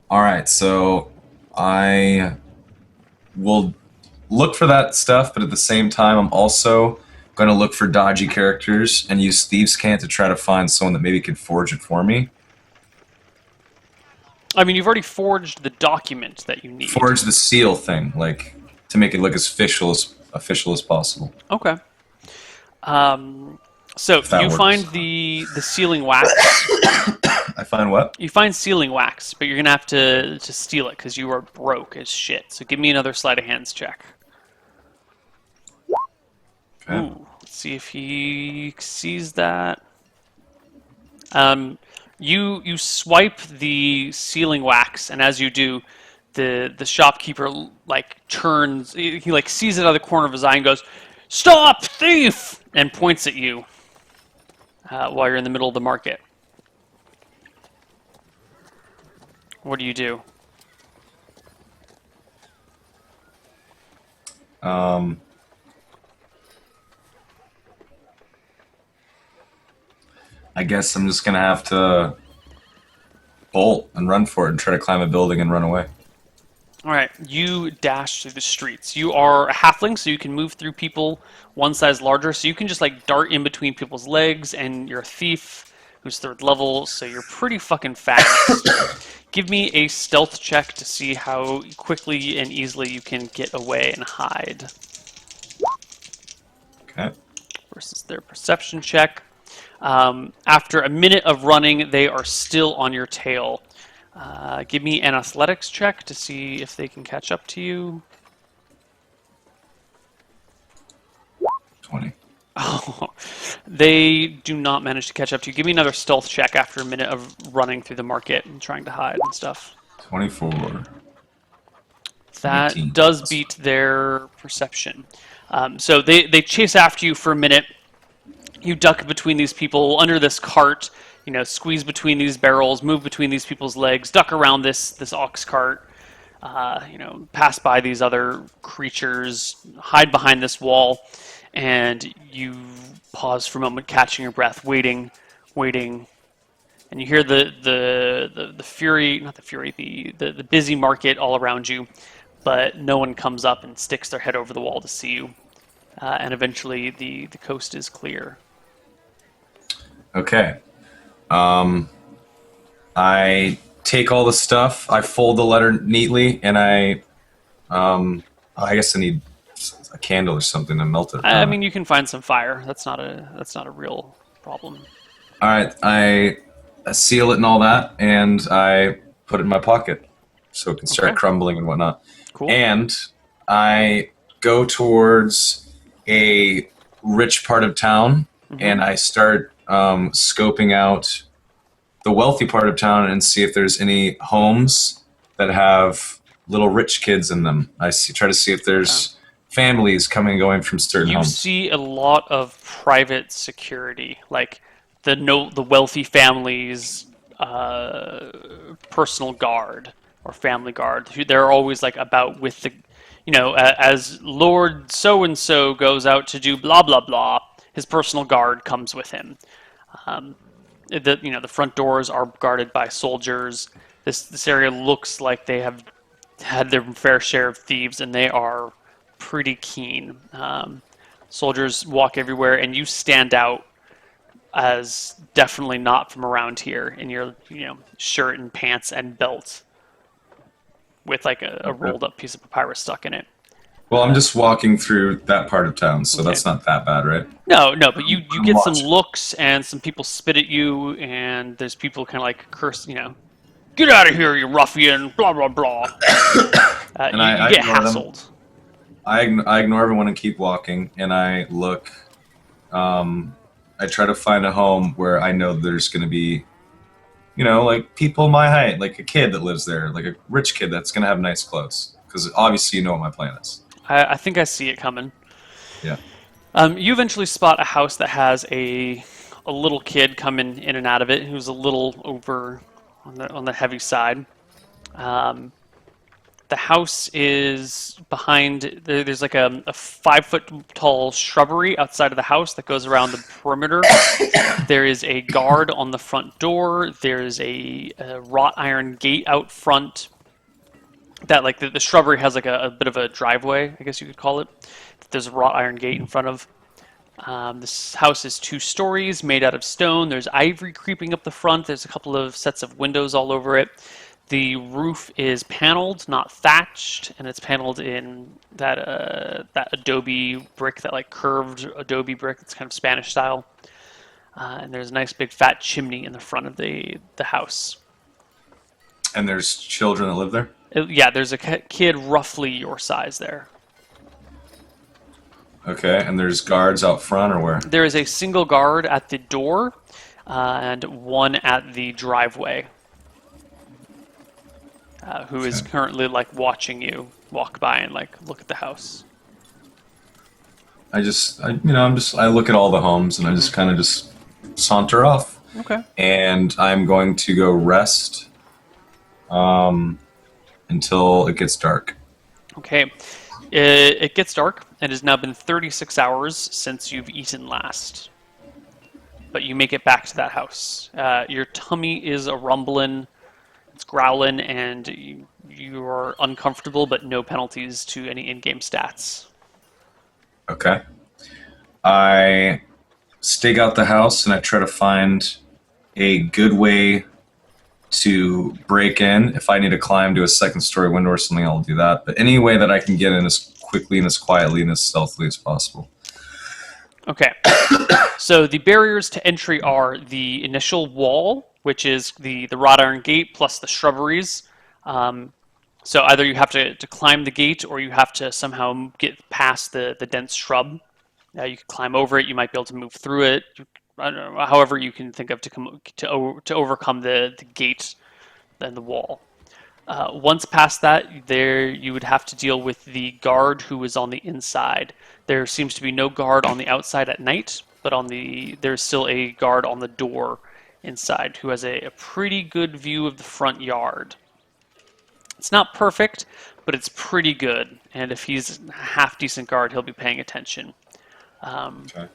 right, so I will look for that stuff, but at the same time, I'm also going to look for dodgy characters and use Thieves' Cant to try to find someone that maybe could forge it for me. I mean, you've already forged the document that you need. Forge the seal thing, like, to make it look as official as possible. Okay. So you works. find the sealing wax. I find what? You find sealing wax, but you're gonna have to steal it because you are broke as shit. So give me another sleight of hands check. Okay. Ooh, let's see if he sees that. You swipe the sealing wax, and as you do, the shopkeeper turns. He sees it out of the corner of his eye and goes, "Stop, thief!" and points at you while you're in the middle of the market. What do you do? I guess I'm just gonna have to bolt and run for it and try to climb a building and run away. All right, you dash through the streets. You are a halfling, so you can move through people one size larger. So you can just like dart in between people's legs, and you're a thief who's 3rd level, so you're pretty fucking fast. Give me a stealth check to see how quickly and easily you can get away and hide. Okay. Versus their perception check. After a minute of running, they are still on your tail. Give me an athletics check to see if they can catch up to you. 20. Oh, they do not manage to catch up to you. Give me another stealth check after a minute of running through the market and trying to hide and stuff. 24. That 19. does beat their perception. So they chase after you for a minute. You duck between these people under this cart, squeeze between these barrels, move between these people's legs, duck around this ox cart, pass by these other creatures, hide behind this wall, and you pause for a moment, catching your breath, waiting, and you hear the fury, not the fury, the busy market all around you, but no one comes up and sticks their head over the wall to see you, and eventually the coast is clear. Okay. I take all the stuff, I fold the letter neatly, and I guess I need a candle or something to melt it. I mean, you can find some fire. That's not a real problem. All right, I seal it and all that, and I put it in my pocket so it can start crumbling and whatnot. Cool. And I go towards a rich part of town, and I start scoping out the wealthy part of town and see if there's any homes that have little rich kids in them. Try to see if there's families coming and going from certain homes. You see a lot of private security, like the wealthy families' personal guard or family guard. They're always like about with the, as Lord so and so goes out to do blah blah blah, his personal guard comes with him. The front doors are guarded by soldiers. This area looks like they have had their fair share of thieves, and they are pretty keen. Soldiers walk everywhere, and you stand out as definitely not from around here in your shirt and pants and belt with like a rolled up piece of papyrus stuck in it. Well, I'm just walking through that part of town, so that's not that bad, right? No, but you get some looks, and some people spit at you, and there's people kind of like curse, get out of here, you ruffian, blah, blah, blah. You get hassled. I ignore everyone and keep walking, and I look, I try to find a home where I know there's going to be, like people my height, like a kid that lives there, like a rich kid that's going to have nice clothes. Because obviously you know what my plan is. I think I see it coming. Yeah. You eventually spot a house that has a little kid coming in and out of it, who's a little over on the heavy side. The house is behind. There's like a 5-foot tall shrubbery outside of the house that goes around the perimeter. There is a guard on the front door. There's a wrought iron gate out front. That like the shrubbery has like a bit of a driveway, I guess you could call it. There's a wrought iron gate in front of. This house is 2 stories, made out of stone. There's ivory creeping up the front. There's a couple of sets of windows all over it. The roof is paneled, not thatched, and it's paneled in that adobe brick, that like curved adobe brick. It's kind of Spanish style. And there's a nice big fat chimney in the front of the house. And there's children that live there? Yeah, there's a kid roughly your size there. Okay, and there's guards out front or where? There is a single guard at the door and one at the driveway who is currently like watching you walk by and like look at the house. I look at all the homes and I just kind of just saunter off. Okay. And I'm going to go rest um, until it gets dark. Okay. It gets dark, and it has now been 36 hours since you've eaten last. But you make it back to that house. Your tummy is a rumbling, it's growling, and you are uncomfortable, but no penalties to any in-game stats. Okay. I stake out the house and I try to find a good way to break in. If I need to climb to a second story window or something, I'll do that. But any way that I can get in as quickly and as quietly and as stealthily as possible. Okay. So the barriers to entry are the initial wall, which is the wrought iron gate plus the shrubberies. So either you have to climb the gate or you have to somehow get past the dense shrub. You can climb over it. You might be able to move through it. I don't know, however you can think of to overcome the gate and the wall. Once past that, there you would have to deal with the guard who is on the inside. There seems to be no guard on the outside at night, but there's still a guard on the door inside who has a pretty good view of the front yard. It's not perfect, but it's pretty good. And if he's a half decent guard, he'll be paying attention. Okay.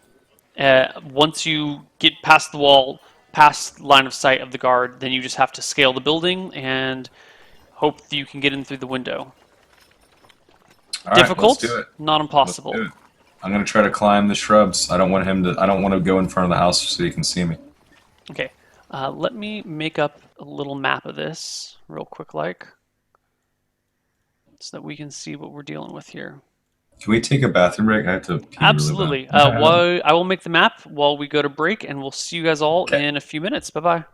Once you get past the wall, past line of sight of the guard, then you just have to scale the building and hope that you can get in through the window. All right, let's Difficult, do it. not Let's do impossible. it. I'm gonna try to climb the shrubs. I don't want him to. I don't want to go in front of the house so he can see me. Okay, let me make up a little map of this real quick, like, so that we can see what we're dealing with here. Can we take a bathroom break? I have to pee really Absolutely. bad. I will make the map while we go to break, and we'll see you guys all Okay. in a few minutes. Bye bye.